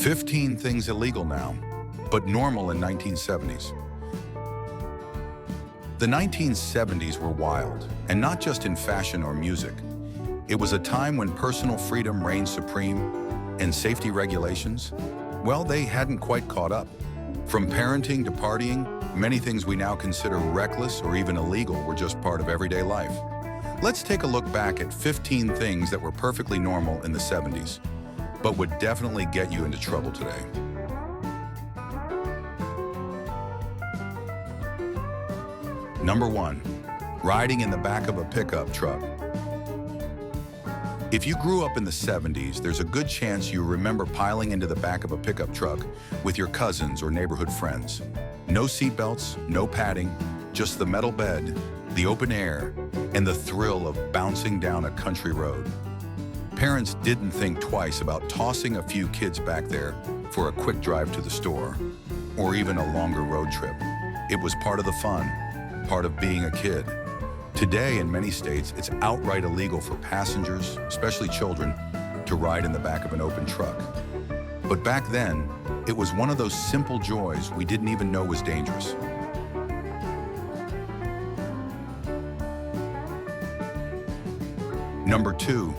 15 things illegal now, but normal in 1970s. The 1970s were wild, and not just in fashion or music. It was a time when personal freedom reigned supreme, and safety regulations, well, they hadn't quite caught up. From parenting to partying, many things we now consider reckless or even illegal were just part of everyday life. Let's take a look back at 15 things that were perfectly normal in the 70s, but would definitely get you into trouble today. Number 1, riding in the back of a pickup truck. If you grew up in the 70s, there's a good chance you remember piling into the back of a pickup truck with your cousins or neighborhood friends. No seatbelts, no padding, just the metal bed, the open air, and the thrill of bouncing down a country road. Parents didn't think twice about tossing a few kids back there for a quick drive to the store, or even a longer road trip. It was part of the fun, part of being a kid. Today, in many states, it's outright illegal for passengers, especially children, to ride in the back of an open truck. But back then, it was one of those simple joys we didn't even know was dangerous. Number 2,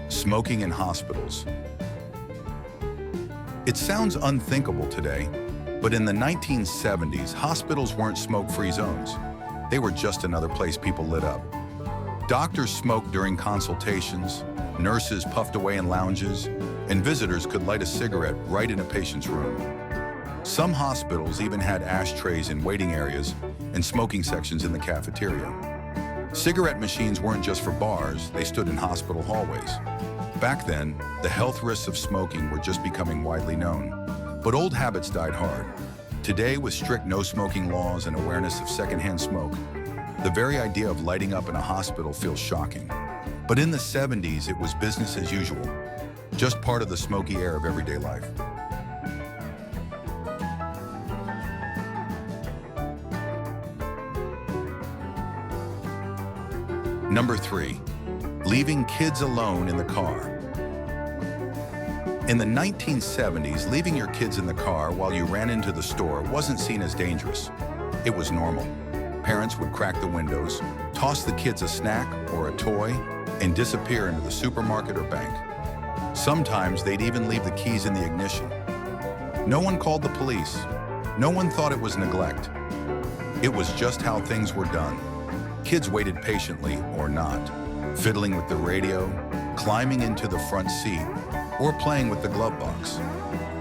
smoking in hospitals. It sounds unthinkable today, but in the 1970s, hospitals weren't smoke-free zones. They were just another place people lit up. Doctors smoked during consultations, nurses puffed away in lounges, and visitors could light a cigarette right in a patient's room. Some hospitals even had ashtrays in waiting areas and smoking sections in the cafeteria. Cigarette machines weren't just for bars, they stood in hospital hallways. Back then, the health risks of smoking were just becoming widely known. But old habits died hard. Today, with strict no-smoking laws and awareness of secondhand smoke, the very idea of lighting up in a hospital feels shocking. But in the 70s, it was business as usual, just part of the smoky air of everyday life. Number 3, leaving kids alone in the car. In the 1970s, leaving your kids in the car while you ran into the store wasn't seen as dangerous. It was normal. Parents would crack the windows, toss the kids a snack or a toy, and disappear into the supermarket or bank. Sometimes they'd even leave the keys in the ignition. No one called the police. No one thought it was neglect. It was just how things were done. Kids waited patiently or not, fiddling with the radio, climbing into the front seat, or playing with the glove box.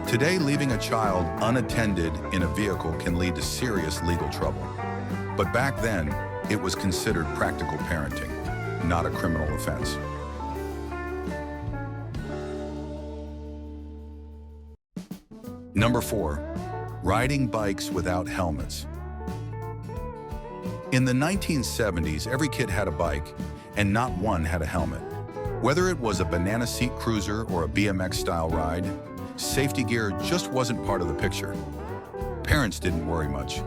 Today, leaving a child unattended in a vehicle can lead to serious legal trouble. But back then, it was considered practical parenting, not a criminal offense. Number 4, riding bikes without helmets. In the 1970s, every kid had a bike, and not one had a helmet. Whether it was a banana seat cruiser or a BMX-style ride, safety gear just wasn't part of the picture. Parents didn't worry much.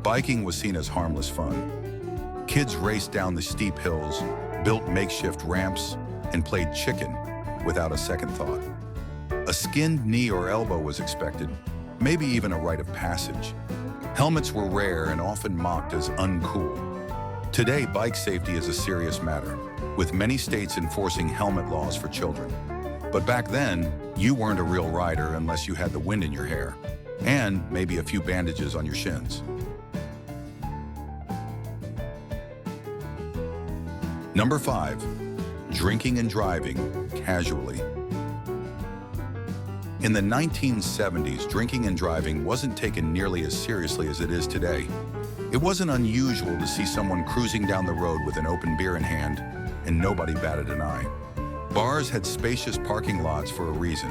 Biking was seen as harmless fun. Kids raced down the steep hills, built makeshift ramps, and played chicken without a second thought. A skinned knee or elbow was expected, maybe even a rite of passage. Helmets were rare and often mocked as uncool. Today, bike safety is a serious matter, with many states enforcing helmet laws for children. But back then, you weren't a real rider unless you had the wind in your hair, and maybe a few bandages on your shins. Number 5, drinking and driving casually. In the 1970s, drinking and driving wasn't taken nearly as seriously as it is today. It wasn't unusual to see someone cruising down the road with an open beer in hand, and nobody batted an eye. Bars had spacious parking lots for a reason,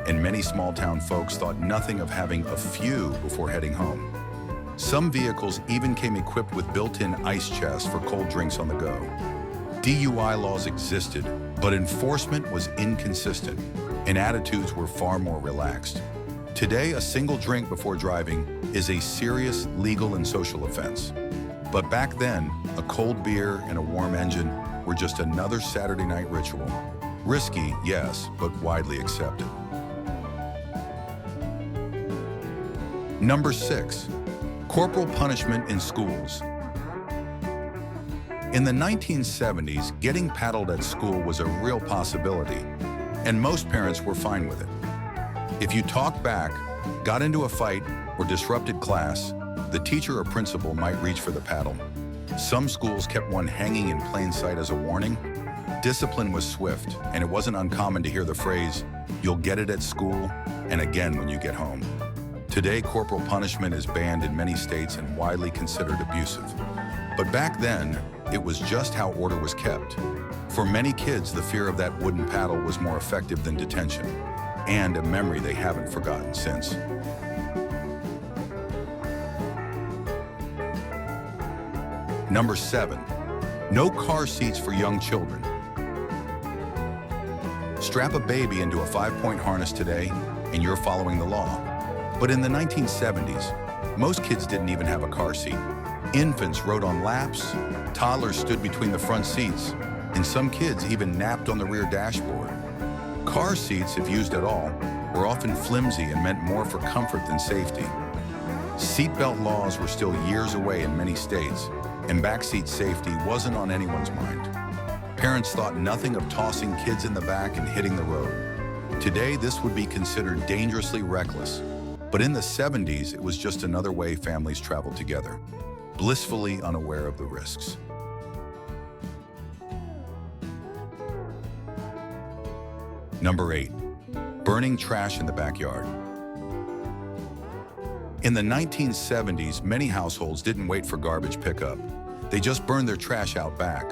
and many small-town folks thought nothing of having a few before heading home. Some vehicles even came equipped with built-in ice chests for cold drinks on the go. DUI laws existed, but enforcement was inconsistent, and attitudes were far more relaxed. Today, a single drink before driving is a serious legal and social offense. But back then, a cold beer and a warm engine were just another Saturday night ritual. Risky, yes, but widely accepted. Number 6. Corporal punishment in schools. In the 1970s, getting paddled at school was a real possibility, and most parents were fine with it. If you talked back, got into a fight, or disrupted class, the teacher or principal might reach for the paddle. Some schools kept one hanging in plain sight as a warning. Discipline was swift, and it wasn't uncommon to hear the phrase, "You'll get it at school, and again when you get home." Today, corporal punishment is banned in many states and widely considered abusive. But back then, it was just how order was kept. For many kids, the fear of that wooden paddle was more effective than detention, and a memory they haven't forgotten since. Number 7. No car seats for young children. Strap a baby into a 5-point harness today, and you're following the law. But in the 1970s, most kids didn't even have a car seat. Infants rode on laps, toddlers stood between the front seats, and some kids even napped on the rear dashboard. Car seats, if used at all, were often flimsy and meant more for comfort than safety. Seatbelt laws were still years away in many states, and backseat safety wasn't on anyone's mind. Parents thought nothing of tossing kids in the back and hitting the road. Today, this would be considered dangerously reckless, but in the 70s, it was just another way families traveled together, blissfully unaware of the risks. Number 8. Burning trash in the backyard. In the 1970s, many households didn't wait for garbage pickup. They just burned their trash out back.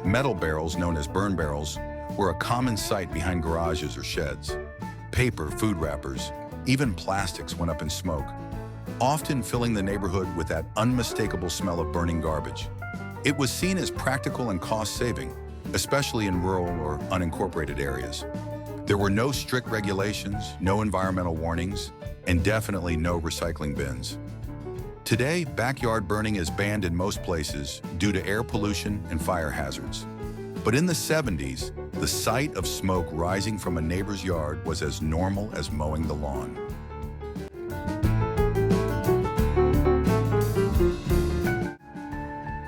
Metal barrels, known as burn barrels, were a common sight behind garages or sheds. Paper, food wrappers, even plastics went up in smoke, often filling the neighborhood with that unmistakable smell of burning garbage. It was seen as practical and cost-saving, especially in rural or unincorporated areas. There were no strict regulations, no environmental warnings, and definitely no recycling bins. Today, backyard burning is banned in most places due to air pollution and fire hazards. But in the 70s, the sight of smoke rising from a neighbor's yard was as normal as mowing the lawn.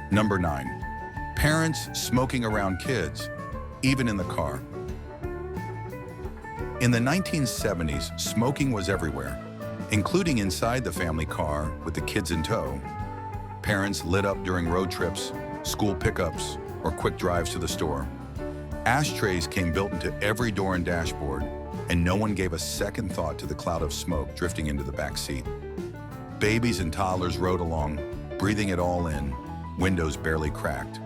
Number 9. Parents smoking around kids, even in the car. In the 1970s, smoking was everywhere, including inside the family car with the kids in tow. Parents lit up during road trips, school pickups, or quick drives to the store. Ashtrays came built into every door and dashboard, and no one gave a second thought to the cloud of smoke drifting into the back seat. Babies and toddlers rode along, breathing it all in, windows barely cracked.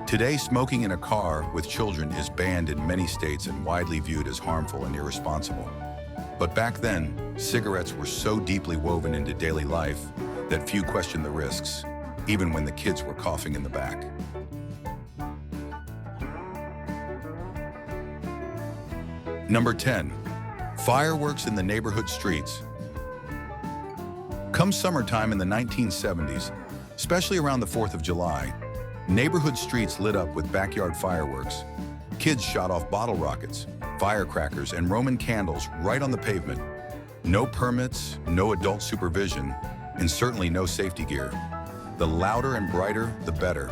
Today, smoking in a car with children is banned in many states and widely viewed as harmful and irresponsible. But back then, cigarettes were so deeply woven into daily life that few questioned the risks, even when the kids were coughing in the back. Number 10. Fireworks in the neighborhood streets. Come summertime in the 1970s, especially around the 4th of July, neighborhood streets lit up with backyard fireworks. Kids shot off bottle rockets, firecrackers, and Roman candles right on the pavement. No permits, no adult supervision, and certainly no safety gear. The louder and brighter, the better.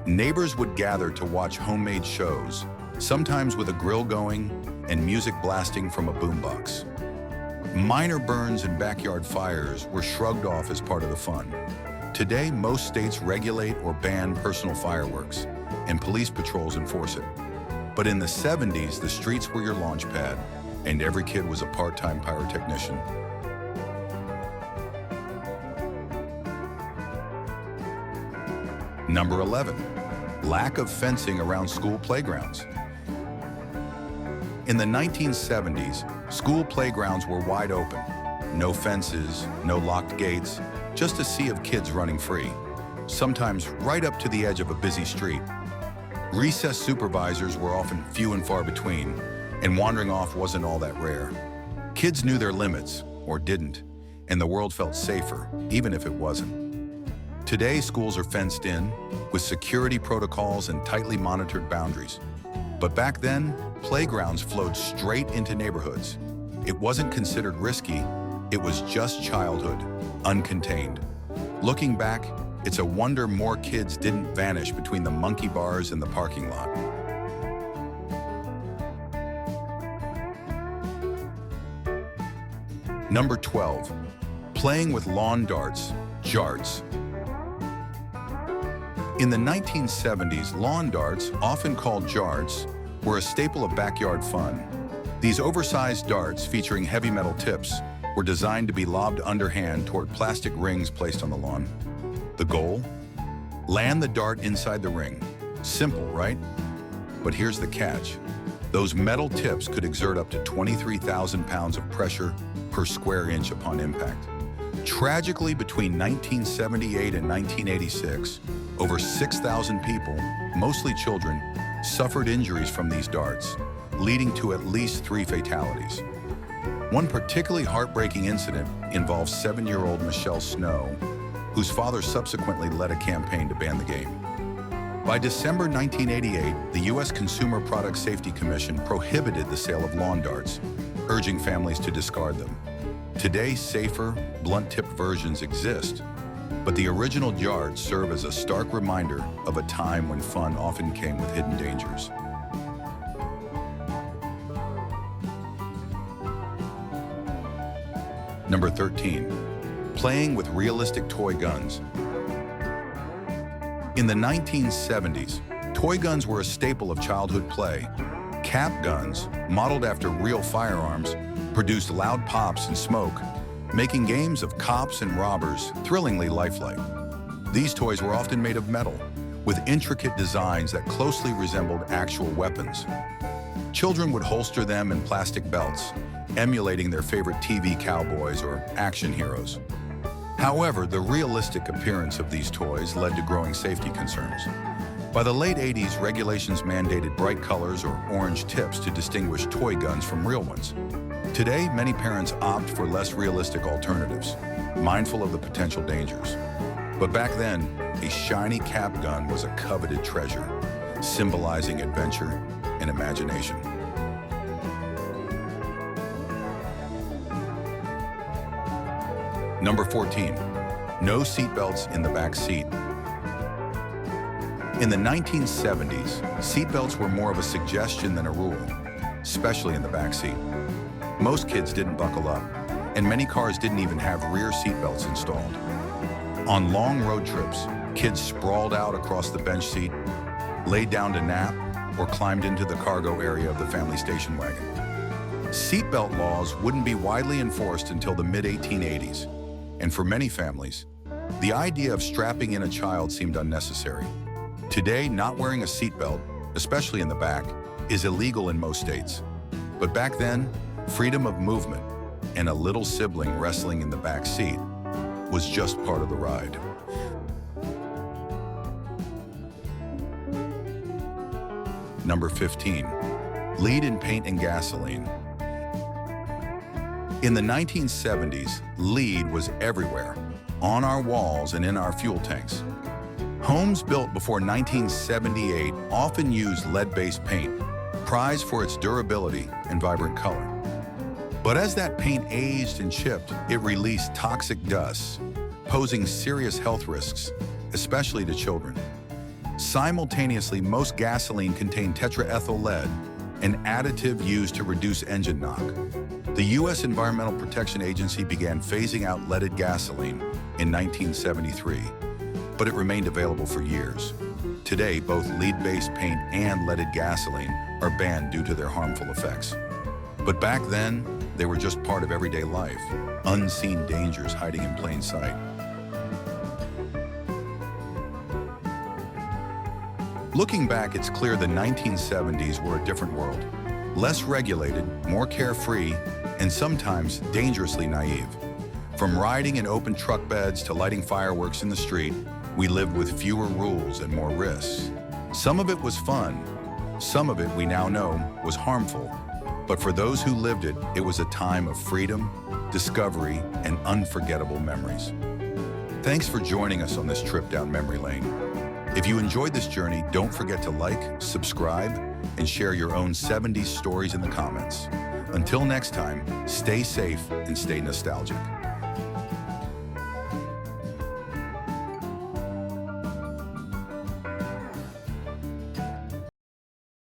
Neighbors would gather to watch homemade shows, sometimes with a grill going and music blasting from a boombox. Minor burns and backyard fires were shrugged off as part of the fun. Today, most states regulate or ban personal fireworks, and police patrols enforce it. But in the 70s, the streets were your launch pad, and every kid was a part-time pyrotechnician. Number 11. Lack of fencing around school playgrounds. In the 1970s, school playgrounds were wide open. No fences, no locked gates, just a sea of kids running free, sometimes right up to the edge of a busy street. Recess supervisors were often few and far between, and wandering off wasn't all that rare. Kids knew their limits, or didn't, and the world felt safer, even if it wasn't. Today, schools are fenced in, with security protocols and tightly monitored boundaries. But back then, playgrounds flowed straight into neighborhoods. It wasn't considered risky, It was just childhood, uncontained. Looking back, it's a wonder more kids didn't vanish between the monkey bars and the parking lot. Number 12, playing with lawn darts, jarts. In the 1970s, lawn darts, often called jarts, were a staple of backyard fun. These oversized darts, featuring heavy metal tips, were designed to be lobbed underhand toward plastic rings placed on the lawn. The goal? Land the dart inside the ring. Simple, right? But here's the catch. Those metal tips could exert up to 23,000 pounds of pressure per square inch upon impact. Tragically, between 1978 and 1986, over 6,000 people, mostly children, suffered injuries from these darts, leading to at least 3 fatalities. One particularly heartbreaking incident involves 7-year-old Michelle Snow, whose father subsequently led a campaign to ban the game. By December 1988, the U.S. Consumer Product Safety Commission prohibited the sale of lawn darts, urging families to discard them. Today, safer, blunt-tipped versions exist, but the original jarts serve as a stark reminder of a time when fun often came with hidden dangers. Number 13, playing with realistic toy guns. In the 1970s, toy guns were a staple of childhood play. Cap guns, modeled after real firearms, produced loud pops and smoke, making games of cops and robbers thrillingly lifelike. These toys were often made of metal, with intricate designs that closely resembled actual weapons. Children would holster them in plastic belts, emulating their favorite TV cowboys or action heroes. However, the realistic appearance of these toys led to growing safety concerns. By the late 80s, regulations mandated bright colors or orange tips to distinguish toy guns from real ones. Today, many parents opt for less realistic alternatives, mindful of the potential dangers. But back then, a shiny cap gun was a coveted treasure, symbolizing adventure and imagination. Number 14, no seatbelts in the back seat. In the 1970s, seatbelts were more of a suggestion than a rule, especially in the back seat. Most kids didn't buckle up, and many cars didn't even have rear seatbelts installed. On long road trips, kids sprawled out across the bench seat, laid down to nap, or climbed into the cargo area of the family station wagon. Seatbelt laws wouldn't be widely enforced until the mid-1880s, and for many families, the idea of strapping in a child seemed unnecessary. Today, not wearing a seatbelt, especially in the back, is illegal in most states. But back then, freedom of movement and a little sibling wrestling in the back seat was just part of the ride. Number 15, lead in paint and gasoline. In the 1970s, lead was everywhere, on our walls and in our fuel tanks. Homes built before 1978 often used lead-based paint, prized for its durability and vibrant color. But as that paint aged and chipped, it released toxic dust, posing serious health risks, especially to children. Simultaneously, most gasoline contained tetraethyl lead, an additive used to reduce engine knock. The U.S. Environmental Protection Agency began phasing out leaded gasoline in 1973, but it remained available for years. Today, both lead-based paint and leaded gasoline are banned due to their harmful effects. But back then, they were just part of everyday life, unseen dangers hiding in plain sight. Looking back, it's clear the 1970s were a different world. Less regulated, more carefree, and sometimes dangerously naive. From riding in open truck beds to lighting fireworks in the street, we lived with fewer rules and more risks. Some of it was fun. Some of it, we now know, was harmful. But for those who lived it, it was a time of freedom, discovery, and unforgettable memories. Thanks for joining us on this trip down memory lane. If you enjoyed this journey, don't forget to like, subscribe, and share your own 70s stories in the comments. Until next time, stay safe and stay nostalgic.